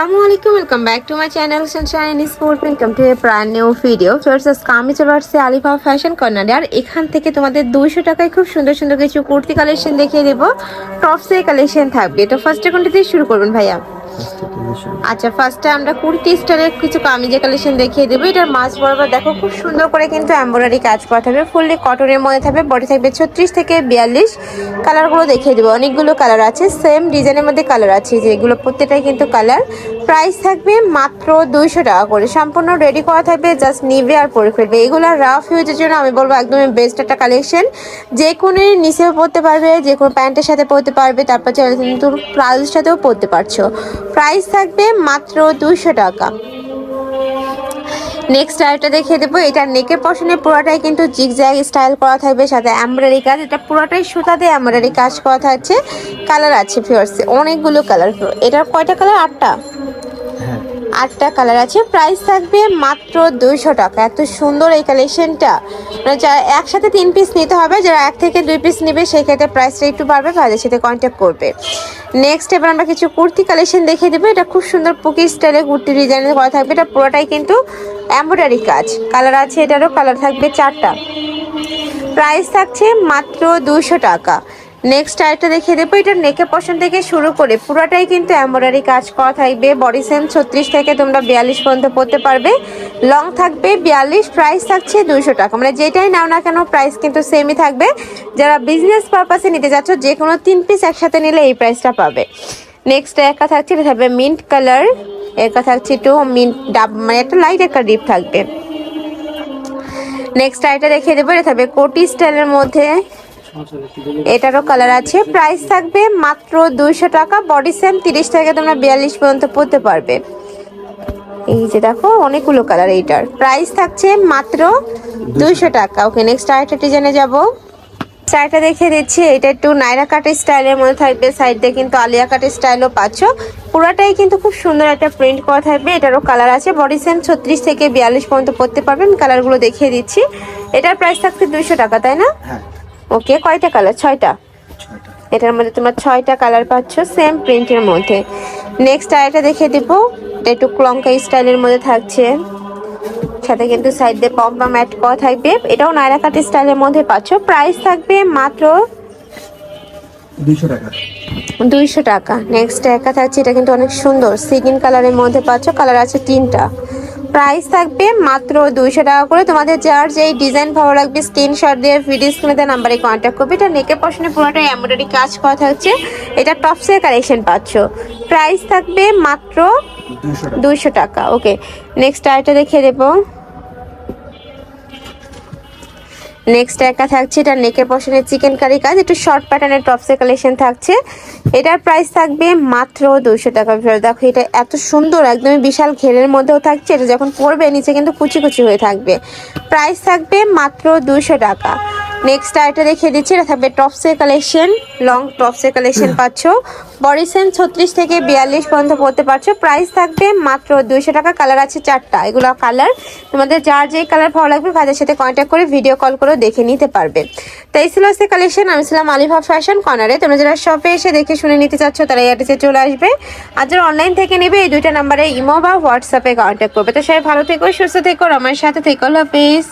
আসসালামু আলাইকুম, welcome back to my channel Sunshine sport. Welcome to A brand new video. আজকে আমি চলে আসছি আলিফা ফ্যাশন কর্নারে। আর এখান থেকে তোমাদের 200 টাকায় খুব সুন্দর সুন্দর কিছু কুর্তি কালেকশন দেখিয়ে দেবো। টপসের কালেকশন থাকবে। তো ফার্স্টে কোনটা দিয়ে শুরু করবেন ভাইয়া? আচ্ছা, ফার্স্টে আমরা কুর্তি স্টাইলের কিছু কামিজের কালেকশন দেখিয়ে দেবো। এটার মাঝ বরাবর দেখো খুব সুন্দর করে কিন্তু এমব্রয়ডারি কাজ করা থাকবে, ফুললি কটনের মধ্যে থাকবে। বডি থাকবে 36 থেকে 42। কালারগুলো দেখিয়ে দেবো, অনেকগুলো কালার আছে, সেম ডিজাইনের মধ্যে কালার আছে, যেগুলো প্রত্যেকটাই কিন্তু কালার। প্রাইস থাকবে মাত্র 200 টাকা করে। সম্পূর্ণ রেডি করা থাকবে, জাস্ট নিবে আর পরে ফেলবে। এগুলো রাফ ইউজের জন্য আমি বলবো একদমই বেস্ট একটা কালেকশন। যে কোনো নিচেও পরতে পারবে, যে কোনো প্যান্টের সাথে পরতে পারবে, তারপর কিন্তু প্লাজোর সাথেও পরতে পারছো। প্রাইস থাকবে মাত্র 200 টাকা। নেক্সট আরেকটা দেখিয়ে দেবো। এটা নেকের পশনে পুরোটাই কিন্তু জিগজ্যাগ স্টাইল করা থাকবে, সাথে এমব্রয়ডারি কাজ। এটা পুরোটাই সুতা দিয়ে এমব্রয়ডারি কাজ করা থাকছে। কালার আছে ফিওর্স, অনেকগুলো কালার। এটার কয়টা কালার? 8টা। 8টা কালার আছে। প্রাইস থাকবে মাত্র 200 টাকা। এত সুন্দর এই কালেকশনটা, মানে যারা একসাথে 3 পিস নিতে হবে, যারা 1 থেকে 2 পিস নেবে সেই ক্ষেত্রে প্রাইসটা একটু বাড়বে, ভাইদের সাথে কন্ট্যাক্ট করবে। নেক্সট এবার আমরা কিছু কুর্তি কালেকশন দেখিয়ে দেবো। এটা খুব সুন্দর পুকি স্টাইলে কুর্তি ডিজাইনের করা থাকবে। এটা পুরোটাই কিন্তু এমব্রয়ডারি কাজ। কালার আছে, এটারও কালার থাকবে 4টা। প্রাইস থাকছে মাত্র 200 টাকা। নেক্সট আরেকটা দেখিয়ে দেবো। এটা নেকের পশন থেকে শুরু করে পুরোটাই কিন্তু এমব্রয়ডারি কাজ করা থাকবে। বডি সেম 36 থেকে তোমরা 42 পর্যন্ত পরতে পারবে। লং থাকবে 42। প্রাইস থাকছে 200 টাকা। মানে যেটাই নাও না কেন প্রাইস কিন্তু সেমই থাকবে। যারা বিজনেস পারপাসে নিতে যাচ্ছ, যে কোনো 3 পিস একসাথে নিলে এই প্রাইসটা পাবে। নেক্সট একা থাকছে, এটা থাকবে মিন্ট কালার। একা থাকছে একটু মিন্ট ডাব, মানে একটা লাইট একটা ডিপ থাকবে। নেক্সট আইটা দেখিয়ে দেবো। এটা থাকবে কোটি স্টাইলের মধ্যে, এটারও কালার আছে। প্রাইস থাকবে মাত্র 200 টাকা। বডি সেম 30 থেকে তোমরা 42 পর্যন্ত পরতে পারবে। এই যে দেখো অনেকগুলো কালার। এইটার প্রাইস থাকছে মাত্র 200 টাকা। ওকে, নেক্সট আরেকটা ডিজাইনে যাবো। স্টাইলটা দেখিয়ে দিচ্ছি। এটা একটু নাইরা কাটের স্টাইলের মধ্যে থাকবে, সাইড দিয়ে কিন্তু আলিয়া কাটের স্টাইলও পাচ্ছ। পুরাটাই কিন্তু খুব সুন্দর একটা প্রিন্ট করা থাকবে। এটারও কালার আছে। বডি সেম 36 থেকে 42 পর্যন্ত পরতে পারবেন। কালারগুলো দেখিয়ে দিচ্ছি। এটার প্রাইস থাকছে 200 টাকা, তাই না? ওকে, কয়টা কালার? 6টা। এটার মধ্যে তোমরা 6টা কালার পাচ্ছ সেম প্রিন্টের মধ্যে। নেক্সট আরেকটা দেখিয়ে দিব। এটা একটু ক্লঙ্কা স্টাইলের মধ্যে থাকছে, সাথে কিন্তু সাইড দিয়ে পম্পা ম্যাট করা থাকবে। এটাও নাইরা কাট স্টাইলের মধ্যে পাচ্ছ। প্রাইস থাকবে মাত্র 200 টাকা। 200 টাকা। নেক্সট একা থাকছে, এটা কিন্তু অনেক সুন্দর সিগিন কালারের মধ্যে পাচ্ছ। কালার আছে 3টা। প্রাইস থাকবে মাত্র 200 টাকা করে। তোমাদের যার যেই ডিজাইন ভালো লাগবে স্ক্রিনশট দিয়ে ভিডিও স্ক্রিনে দেওয়া নাম্বারে কন্ট্যাক্ট করবে। এটা নেকের পশনে পুরোটাই এমব্রয়ডারি কাজ করা থাকছে। এটা টপসের কালেকশন পাচ্ছ। প্রাইস থাকবে মাত্র 200 টাকা। ওকে, নেক্সট আরেকটা দেখিয়ে দেবো। নেক্সট একা থাকছে, এটা নেকের পশনে চিকেন কারি কাজ, একটু শর্ট প্যাটার্নের টপসের কালেকশন থাকছে। এটার প্রাইস থাকবে মাত্র 200 টাকা। দেখো এটা এত সুন্দর, একদমই বিশাল ঘেরের মধ্যেও থাকছে। এটা যখন পরবে নিচে কিন্তু কুচি কুচি হয়ে থাকবে। প্রাইস থাকবে মাত্র 200 টাকা। নেক্সট আরেকটা দেখিয়ে দিচ্ছি। এটা থাকবে টপসের কালেকশন, লং টপসের কালেকশন পাচ্ছ। বডি সেম 36 থেকে 42 পর্যন্ত পড়তে পারছো। প্রাইস থাকবে মাত্র 200 টাকা। কালার আছে 4টা। এগুলো কালার, তোমাদের যার যে কালার ভালো লাগবে ভাইদের সাথে কন্ট্যাক্ট করে ভিডিও কল করে দেখে নিতে পারবে। তো এই ছিল আজকে কালেকশন। আমি ছিলাম আলিফা ফ্যাশন কর্নারে। তোমরা যারা শপে এসে দেখে শুনে নিতে চাচ্ছ তারা এই অ্যাড্রেসে চলে আসবে। আর যারা অনলাইন থেকে নেবে এই 2টা নাম্বারে ইমো বা হোয়াটসঅ্যাপে কন্ট্যাক্ট করবে। তো সবাই ভালো থেকো, সুস্থ থেকো, আমার সাথে থেকো। আল্লাহ হাফেজ।